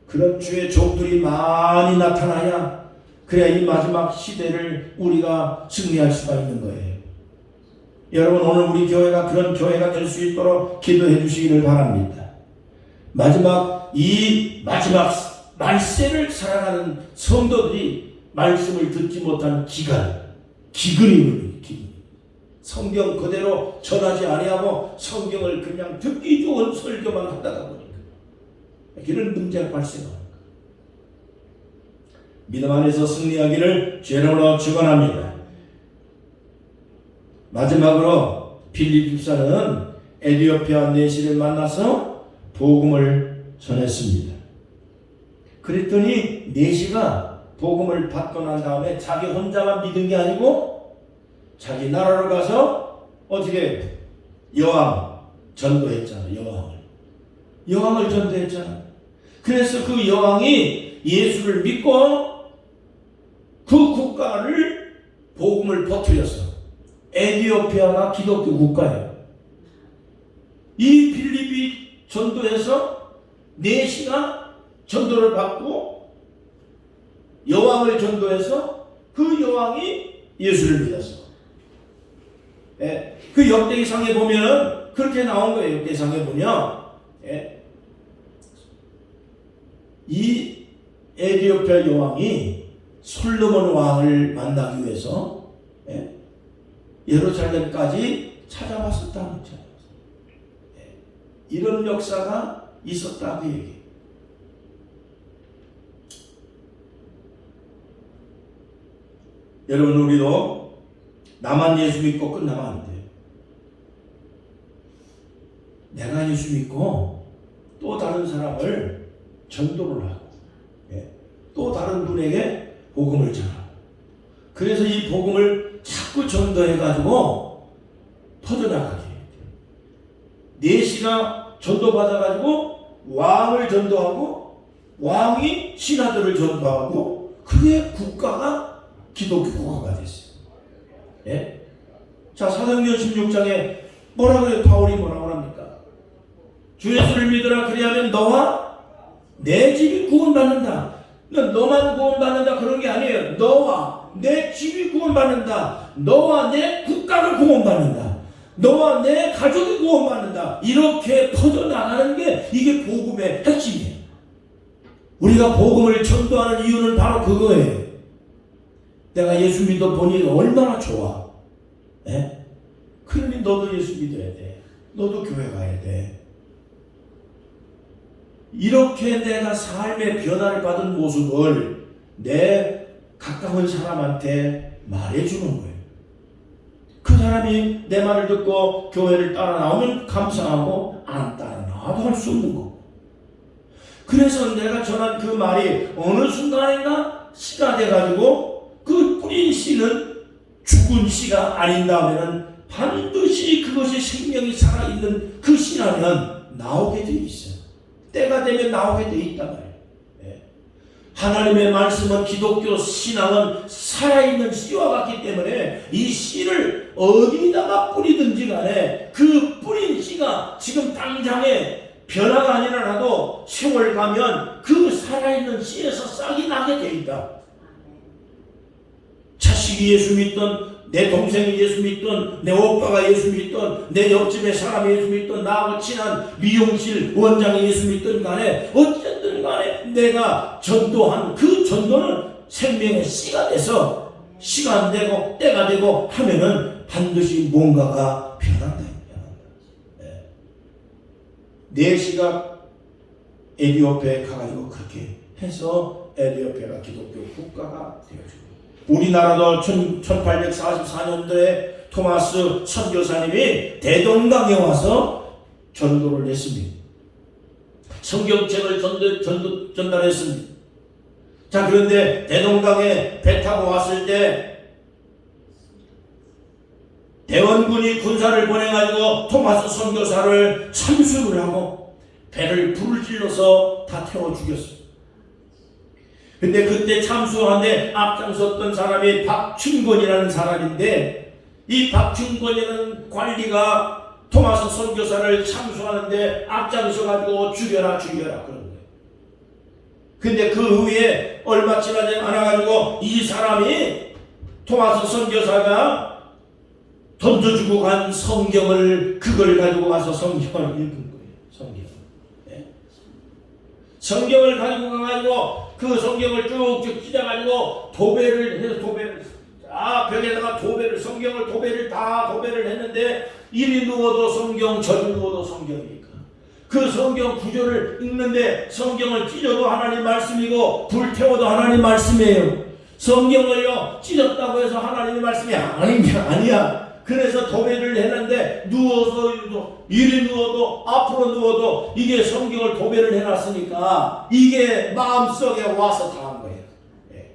그런 주의 종들이 많이 나타나야 그래야 이 마지막 시대를 우리가 승리할 수가 있는 거예요. 여러분, 오늘 우리 교회가 그런 교회가 될 수 있도록 기도해 주시기를 바랍니다. 마지막 말세를 살아가는 성도들이 말씀을 듣지 못하는 기근이 울립니다. 성경 그대로 전하지 아니하고 성경을 그냥 듣기 좋은 설교만 하다가 보니까 이런 문제가 발생합니다. 믿음 안에서 승리하기를 주의 이름으로 축원합니다. 마지막으로 빌립 집사는 에디오피아 내시를 만나서 복음을 전했습니다. 그랬더니 내시가 복음을 받고 난 다음에 자기 혼자만 믿은 게 아니고 자기 나라로 가서 어떻게 여왕 전도했잖아요. 여왕을 전도했잖아요. 그래서 그 여왕이 예수를 믿고 그 국가를 복음을 퍼뜨렸어. 에디오피아가 기독교 국가예요. 이 빌립이 전도해서 내시가 전도를 받고 여왕을 전도해서 그 여왕이 예수를 믿었어. 예, 그 역대기상에 보면 그렇게 나온 거예요. 역대기상에 보면 예, 이 에디오피아 여왕이 솔로몬 왕을 만나기 위해서 예, 예루살렘까지 찾아왔었다는 거죠. 예, 이런 역사가 있었다고 얘기해요. 여러분, 우리도 나만 예수 믿고 끝나면 안 돼요. 내가 예수 믿고 또 다른 사람을 전도를 하고 또 다른 분에게 복음을 전하고 그래서 이 복음을 자꾸 전도해가지고 퍼져나가게 해요. 내시가 전도받아가지고 왕을 전도하고 왕이 신하들을 전도하고 그게 국가가 기독교 국가가 됐어요. 예? 자, 사도행전 16장에 뭐라고 해요? 바울이 뭐라고 합니까? 주 예수를 믿으라 그리하면 너와 내 집이 구원받는다. 너만 구원받는다 그런 게 아니에요. 너와 내 집이 구원받는다. 너와 내 국가가 구원받는다. 너와 내 가족이 구원받는다. 이렇게 퍼져나가는 게 이게 복음의 핵심이에요. 우리가 복음을 전도하는 이유는 바로 그거예요. 내가 예수 믿어 보니 얼마나 좋아. 예? 그러니 너도 예수 믿어야 돼. 너도 교회 가야 돼. 이렇게 내가 삶의 변화를 받은 모습을 내 가까운 사람한테 말해주는 거예요. 그 사람이 내 말을 듣고 교회를 따라 나오면 감사하고 안 따라 나와도 할 수 없는 거고. 그래서 내가 전한 그 말이 어느 순간인가 씨가 돼가지고 그 뿌린 씨는 죽은 씨가 아닌다면은 반드시 그것이 생명이 살아있는 그 씨라면 나오게 돼 있어요. 때가 되면 나오게 돼 있단 말이에요. 예. 하나님의 말씀은 기독교 신앙은 살아있는 씨와 같기 때문에 이 씨를 어디다가 뿌리든지 간에 그 뿌린 씨가 지금 당장에 변화가 아니라도 세월 가면 그 살아있는 씨에서 싹이 나게 돼 있다. 자식이 예수 믿던 내 동생이 예수 믿던 내 오빠가 예수 믿던 내 옆집에 사람이 예수 믿던 나하고 친한 미용실 원장이 예수 믿던 간에 어쨌든 간에 내가 전도한 그 전도는 생명의 씨가 돼서 시간 되고 때가 되고 하면은 반드시 뭔가가 변한다. 내 씨가 에디오피아에 가가지고 그렇게 해서 에디오피아가 기독교 국가가 되어지고 우리나라도 1844년도에 토마스 선교사님이 대동강에 와서 전도를 했습니다. 성경책을 전달했습니다. 자, 그런데 대동강에 배 타고 왔을 때 대원군이 군사를 보내가지고 토마스 선교사를 참수를 하고 배를 불을 질러서 다 태워 죽였어요. 근데 그때 참수하는데 앞장섰던 사람이 박춘권이라는 사람인데, 이 박춘권이라는 관리가 토마스 선교사를 참수하는데 앞장서가지고 죽여라 그런 거예요. 근데 그 후에 얼마 지나지 않아가지고 이 사람이 토마스 선교사가 던져주고 간 성경을, 그걸 가지고 와서 성경을 읽은 거예요. 성경. 네. 성경을 가지고 가가지고 그 성경을 쭉쭉 찢어가지고 도배를 해서 벽에다가 성경을 도배를 했는데, 이리 누워도 성경, 저리 누워도 성경이니까 그 성경 구조를 읽는데 성경을 찢어도 하나님 말씀이고 불태워도 하나님 말씀이에요. 성경을요 찢었다고 해서 하나님의 말씀이 아니야. 그래서 도배를 했는데 누워서 이리 누워도 앞으로 누워도 이게 성경을 도배를 해놨으니까 이게 마음속에 와서 당한 거예요. 네.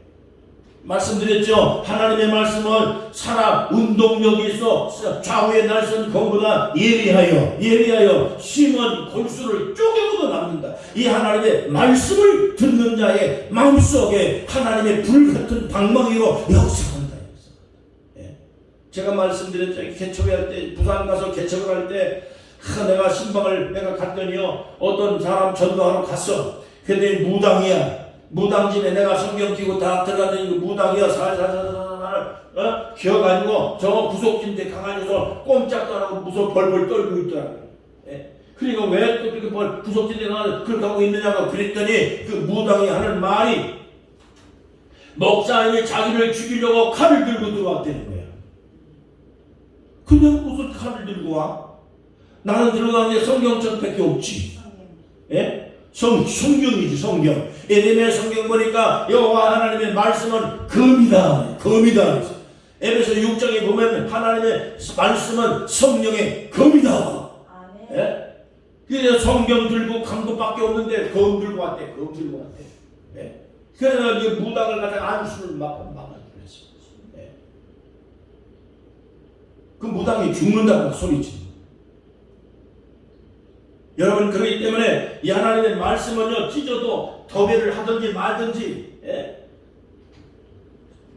말씀드렸죠. 하나님의 말씀은 살아 운동력이 있어. 좌우의 날선 검보다 예리하여 심은 골수를 쪼개고도 남는다. 이 하나님의 말씀을 듣는 자의 마음속에 하나님의 불같은 방망이로 역사한다. 제가 말씀드렸죠. 개척할 때, 부산 가서 개척을 할 때, 내가 신방을 내가 갔더니요, 어떤 사람 전도하러 갔어. 근데 무당이야. 무당집에 내가 성경 끼고 다 들어갔더니 무당이야. 살살살살 기어가지고 저 구석진데 가가지고 꼼짝도 안 하고 무서워 벌벌 떨고 있더라고요. 예. 그러니까 왜 또 그렇게 구석진데 가서 그렇게 하고 있느냐고 그랬더니 그 무당이 하는 말이, 목사님이 자기를 죽이려고 칼을 들고 들어왔다는 거야. 근데 무슨 칼을 들고 와? 나는 들어가는 게 성경책밖에 없지. 예? 성경이지, 성경. 에베소 성경 보니까 여호와 하나님의 말씀은 검이다. 에베소 6장에 보면 하나님의 말씀은 성령의 검이다. 예? 그래서 성경 들고 간 것밖에 없는데 검 들고 왔대. 예? 그래서 이 무당을 갖다가 안수를 막았어. 예? 그 무당이 죽는다고 소리치는. 여러분, 그렇기 때문에 이 하나님의 말씀은요, 찢어도 도배를 하든지 말든지, 예?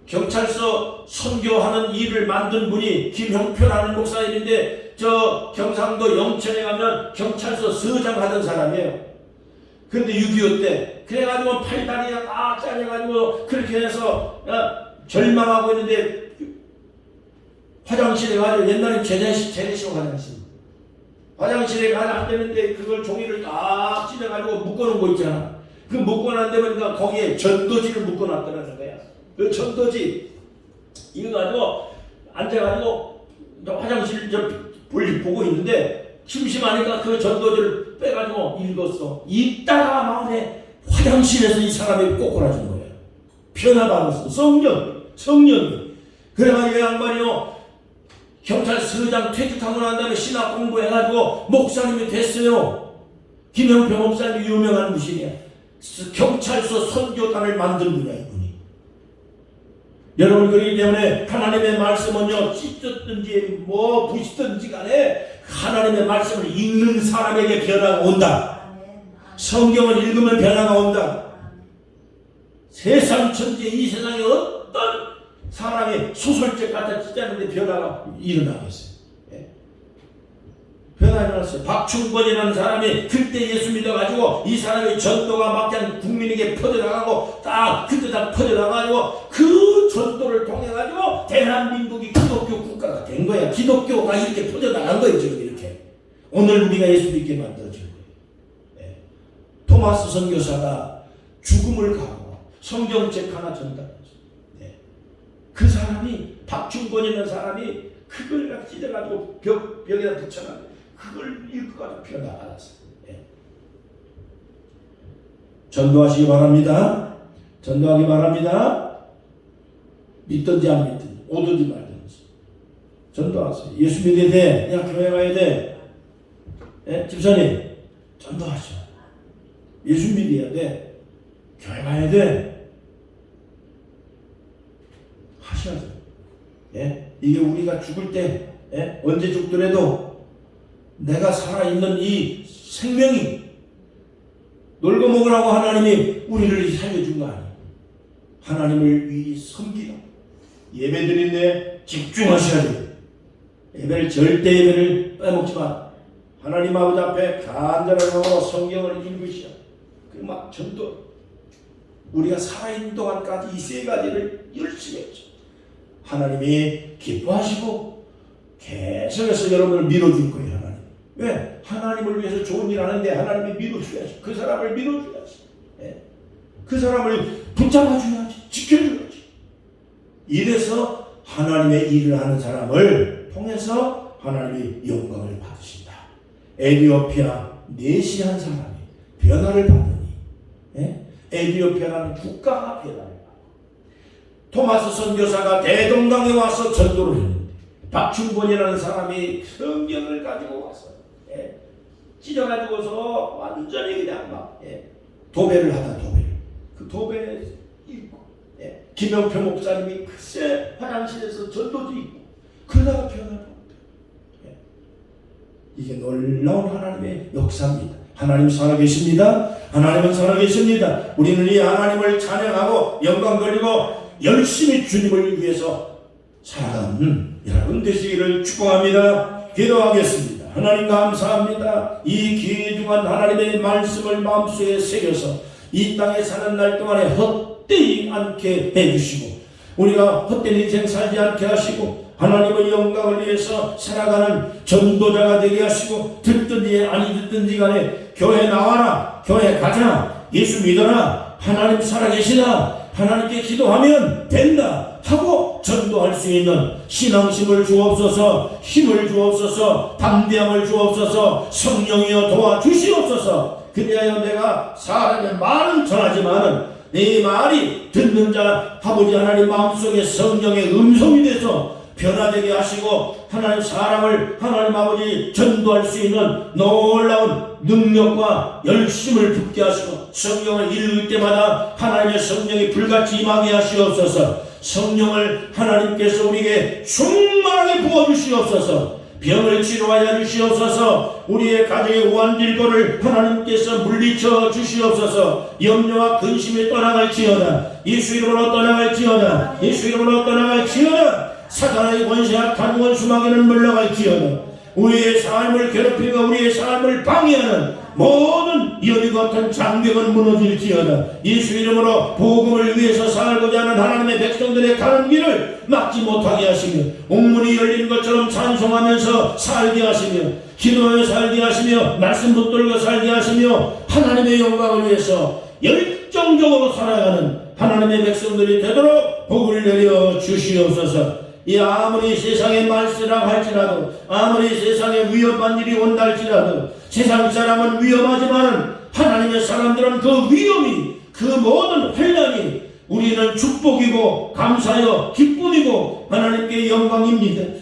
경찰서 선교하는 일을 만든 분이 김형표라는 목사님인데, 저 경상도 영천에 가면 경찰서 서장 하던 사람이에요. 근데 6.25 때 그래가지고 팔다리가 딱 잘려가지고 그렇게 해서 절망하고 있는데, 화장실에 가서, 옛날에 재래식 화장실에 가서 안 되는데 그걸 종이를 딱 찢어가지고 묶어놓은 거 있잖아. 그 묶어놨는데 보니까 거기에 전도지를 묶어놨더라는 거야. 그 전도지 이거 가지고 앉아가지고 화장실 보고 있는데 심심하니까 그 전도지를 빼가지고 읽었어. 읽다가 마음에 화장실에서 이 사람이 꼬꾸라진 거예요. 변화받았어. 성령이. 그래가지고 이 양반이요, 경찰서장 퇴직하고 난 다음에 신학 공부해가지고 목사님이 됐어요. 김영표 목사님이 유명한 분이야. 경찰서 선교단을 만든 분이야, 이분이. 여러분, 그렇기 때문에 하나님의 말씀은요, 찢었든지 부시든지 간에 하나님의 말씀을 읽는 사람에게 변화가 온다. 성경을 읽으면 변화가 온다. 세상 천지, 이 세상에 어떤 사람이 소설책 갖다 찢었는데 변화가 일어나겠어요. 예? 변화가 일어났어요. 박충권이라는 사람이 그때 예수 믿어가지고 이 사람의 전도가 막 그냥 국민에게 퍼져나가고 그때 다 퍼져나가지고 그 전도를 통해가지고 대한민국이 기독교 국가가 된 거야. 기독교가 이렇게 퍼져나간 거예요. 지금 이렇게. 오늘 우리가 예수 믿게 만들어진 거예요. 예? 토마스 선교사가 죽음을 가고 성경책 하나 전달했어요. 그 사람이, 박충권이라는 사람이 그걸 찢어가지고 벽에다 붙여가지고 그걸 읽고가지고 변화받았어요. 예. 전도하시기 바랍니다. 전도하기 바랍니다. 믿든지 안 믿든지, 오든지 말든지 전도하세요. 예수 믿어야 돼. 야, 교회 가야 돼. 예? 집사님, 전도하셔. 예수 믿어야 돼. 교회 가야 돼. 이게 우리가 죽을 때 언제 죽더라도 내가 살아있는 이 생명이 놀고 먹으라고 하나님이 우리를 살려준 거 아니에요. 하나님을 위히 섬기라. 예배 드리는데 집중하셔야 돼요. 절대 예배를 빼먹지 마. 하나님 아버지 앞에 간절한 마음으로 성경을 읽으시오. 막 전도 우리가 살아있는 동안까지 이 세 가지를 열심히 했죠. 하나님이 기뻐하시고 계속해서 여러분을 밀어줄 거예요. 하나님. 왜? 하나님을 위해서 좋은 일 하는데 하나님이 밀어줘야지. 그 사람을 밀어줘야지. 그 사람을 붙잡아줘야지. 지켜줘야지. 이래서 하나님의 일을 하는 사람을 통해서 하나님이 영광을 받으신다. 에티오피아 내시한 사람이 변화를 받으니 에티오피아라는 국가가 변화를 받고 토마스 선교사가 대동강에 와서 전도를 했는데 박충권이라는 사람이 성경을 가지고 와서 찢어가지고서 완전히 그냥 막 도배를 하다 그 도배 있고 김영표 목사님이 글쎄 화장실에서 전도도 있고 그러다가 변화를 받고 이게 놀라운 하나님의 역사입니다. 하나님 살아계십니다. 하나님은 살아계십니다. 우리는 이 하나님을 찬양하고 영광 돌리고 열심히 주님을 위해서 살아가는 여러분 되시기를 축복합니다. 기도하겠습니다. 하나님 감사합니다. 이 귀중한 하나님의 말씀을 마음속에 새겨서 이 땅에 사는 날 동안에 헛되이 않게 해주시고 우리가 헛된 인생 살지 않게 하시고 하나님의 영광을 위해서 살아가는 전도자가 되게 하시고 듣든지 아니 듣든지 간에 교회 나와라, 교회 가자, 예수 믿어라, 하나님 살아계시다, 하나님께 기도하면 된다 하고 전도할 수 있는 신앙심을 주옵소서, 힘을 주옵소서, 담대함을 주옵소서, 성령이여 도와주시옵소서. 그리하여 내가 사람의 말은 전하지만은 내 말이 듣는 자 아버지 하나님 마음속에 성령의 음성이 돼서 변화되게 하시고 하나님 사람을 하나님 아버지 전도할 수 있는 놀라운 능력과 열심을 붙게 하시고 성령을 읽을 때마다 하나님의 성령이 불같이 임하게 하시옵소서. 성령을 하나님께서 우리에게 충만하게 부어주시옵소서. 병을 치료하여 주시옵소서. 우리의 가정의 원질고를 하나님께서 물리쳐 주시옵소서. 염려와 근심이 떠나갈지어다. 예수 이름으로 떠나갈지어다. 예수 이름으로 떠나갈지어다. 사탄의 권세악한 원수마귀는 물러갈지어다. 우리의 삶을 괴롭히고 우리의 삶을 방해하는 모든 여리 같은 장벽은 무너질지어다. 예수 이름으로 복음을 위해서 살고자 하는 하나님의 백성들의 가는 길을 막지 못하게 하시며 옥문이 열린 것처럼 찬송하면서 살게 하시며 기도하며 살게 하시며 말씀 붙들고 살게 하시며 하나님의 영광을 위해서 열정적으로 살아가는 하나님의 백성들이 되도록 복을 내려 주시옵소서. 이 아무리 세상에 말세라고 할지라도 아무리 세상에 위험한 일이 온다 할지라도 세상 사람은 위험하지만 하나님의 사람들은 그 위험이 그 모든 환난이 우리는 축복이고 감사요 기쁨이고 하나님께 영광입니다.